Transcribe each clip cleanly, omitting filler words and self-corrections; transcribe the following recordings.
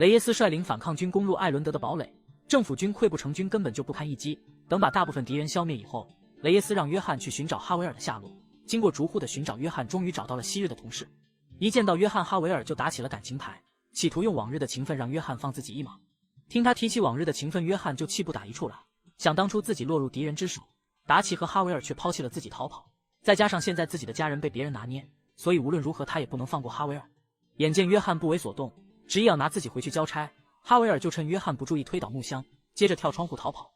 雷耶斯率领反抗军攻入艾伦德的堡垒，政府军溃不成军，根本就不堪一击。等把大部分敌人消灭以后，雷耶斯让约翰去寻找哈维尔的下落。经过逐户的寻找，约翰终于找到了昔日的同事。一见到约翰，哈维尔就打起了感情牌，企图用往日的情分让约翰放自己一马。听他提起往日的情分，约翰就气不打一处来。想当初自己落入敌人之手，达奇和哈维尔却抛弃了自己逃跑，再加上现在自己的家人被别人拿捏，所以无论如何他也不能放过哈维尔。眼见约翰不为所动，执意要拿自己回去交差，哈维尔就趁约翰不注意推倒木箱，接着跳窗户逃跑。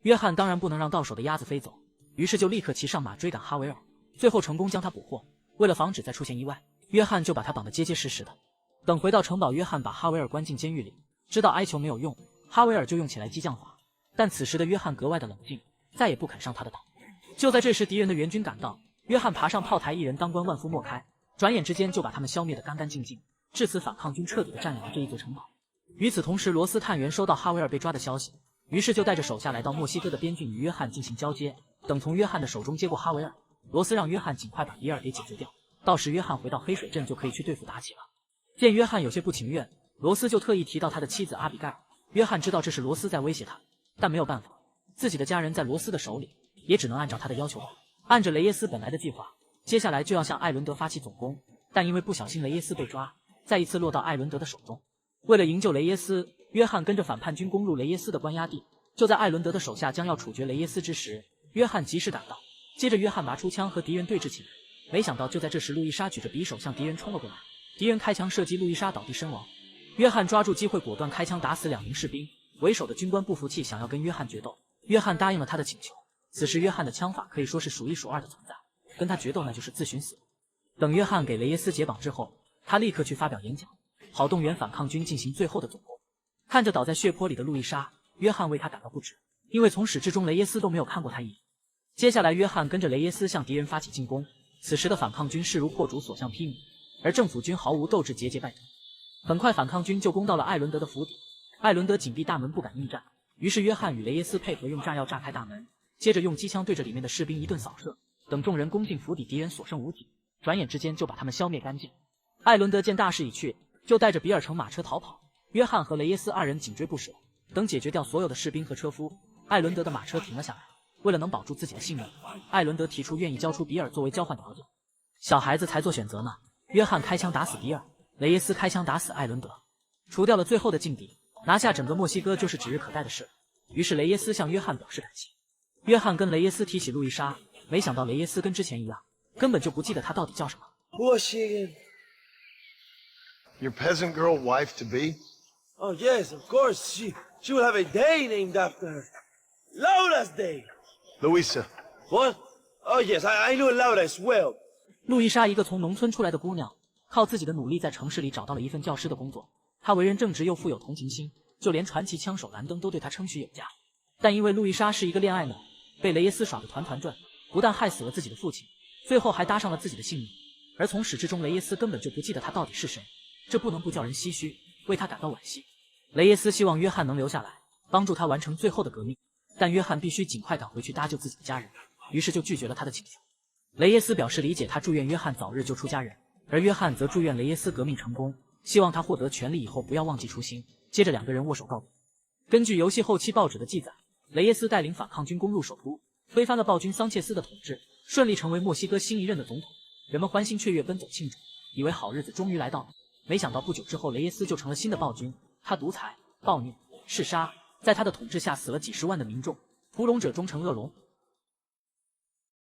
约翰当然不能让到手的鸭子飞走，于是就立刻骑上马追赶哈维尔，最后成功将他捕获。为了防止再出现意外，约翰就把他绑得结结实实的。等回到城堡，约翰把哈维尔关进监狱里，知道哀求没有用，哈维尔就用起来激将法。但此时的约翰格外的冷静，再也不肯上他的当。就在这时，敌人的援军赶到，约翰爬上炮台，一人当关，万夫莫开，转眼之间就把他们消灭得干干净净。至此，反抗军彻底地占领了这一座城堡。与此同时，罗斯探员收到哈维尔被抓的消息，于是就带着手下来到墨西哥的边境与约翰进行交接。等从约翰的手中接过哈维尔，罗斯让约翰尽快把比尔给解决掉，到时约翰回到黑水镇就可以去对付达奇了。见约翰有些不情愿，罗斯就特意提到他的妻子阿比盖尔。约翰知道这是罗斯在威胁他，但没有办法，自己的家人在罗斯的手里，也只能按照他的要求办。按着雷耶斯本来的计划，接下来就要向艾伦德发起总攻，但因为不小心雷耶斯被抓，再一次落到艾伦德的手中。为了营救雷耶斯，约翰跟着反叛军攻入雷耶斯的关押地。就在艾伦德的手下将要处决雷耶斯之时，约翰及时赶到，接着约翰拔出枪和敌人对峙起来。没想到就在这时，路易莎举着匕首向敌人冲了过来，敌人开枪射击，路易莎倒地身亡。约翰抓住机会，果断开枪打死2名士兵。为首的军官不服气，想要跟约翰决斗，约翰答应了他的请求。此时约翰的枪法可以说是数一数二的存在，跟他决斗那就是自寻死路。等约翰给雷耶斯解绑之后，他立刻去发表演讲，好动员反抗军进行最后的总攻。看着倒在血泊里的路易莎，约翰为他感到不值，因为从始至终雷耶斯都没有看过他一眼。接下来约翰跟着雷耶斯向敌人发起进攻，此时的反抗军势如破竹，所向披靡，而政府军毫无斗志，节节败退。很快反抗军就攻到了艾伦德的府邸，艾伦德紧闭大门不敢应战，于是约翰与雷耶斯配合用炸药炸开大门，接着用机枪对着里面的士兵一顿扫射。等众人攻进府邸，敌人所剩无几，转眼之间就把他们消灭干净。艾伦德见大势已去，就带着比尔乘马车逃跑，约翰和雷耶斯2人紧追不舍。等解决掉所有的士兵和车夫，艾伦德的马车停了下来。为了能保住自己的性命，艾伦德提出愿意交出比尔作为交换条件。小孩子才做选择呢，约翰开枪打死比尔，雷耶斯开枪打死艾伦德，除掉了最后的劲敌，拿下整个墨西哥就是指日可待的事。于是雷耶斯向约翰表示感谢。约翰跟雷耶斯提起路易莎，没想到雷耶斯跟之前一样，根本就不记得他到底叫什么。 Who was she again? Your peasant girl wife to be? Oh yes, of course. She will have a day named after her. Laura's Day. Louisa. What? Oh yes, I know Laura as well. 路易莎一个从农村出来的姑娘，靠自己的努力在城市里找到了一份教师的工作。她为人正直又富有同情心，就连传奇枪手兰登都对她称许有加。但因为路易莎是一个恋爱脑，被雷耶斯耍得团团转，不但害死了自己的父亲，最后还搭上了自己的性命。而从始至终，雷耶斯根本就不记得他到底是谁，这不能不叫人唏嘘，为他感到惋惜。雷耶斯希望约翰能留下来，帮助他完成最后的革命，但约翰必须尽快赶回去搭救自己的家人，于是就拒绝了他的请求。雷耶斯表示理解，他祝愿约翰早日救出家人，而约翰则祝愿雷耶斯革命成功，希望他获得权力以后不要忘记初心。接着2个人握手告别。根据游戏后期报纸的记载，雷耶斯带领反抗军攻入首都，推翻了暴君桑切斯的统治，顺利成为墨西哥新一任的总统。人们欢欣雀跃，奔走庆祝，以为好日子终于来到了。没想到不久之后，雷耶斯就成了新的暴君。他独裁、暴虐、嗜杀，在他的统治下死了几10万的民众，屠龙者终成恶龙。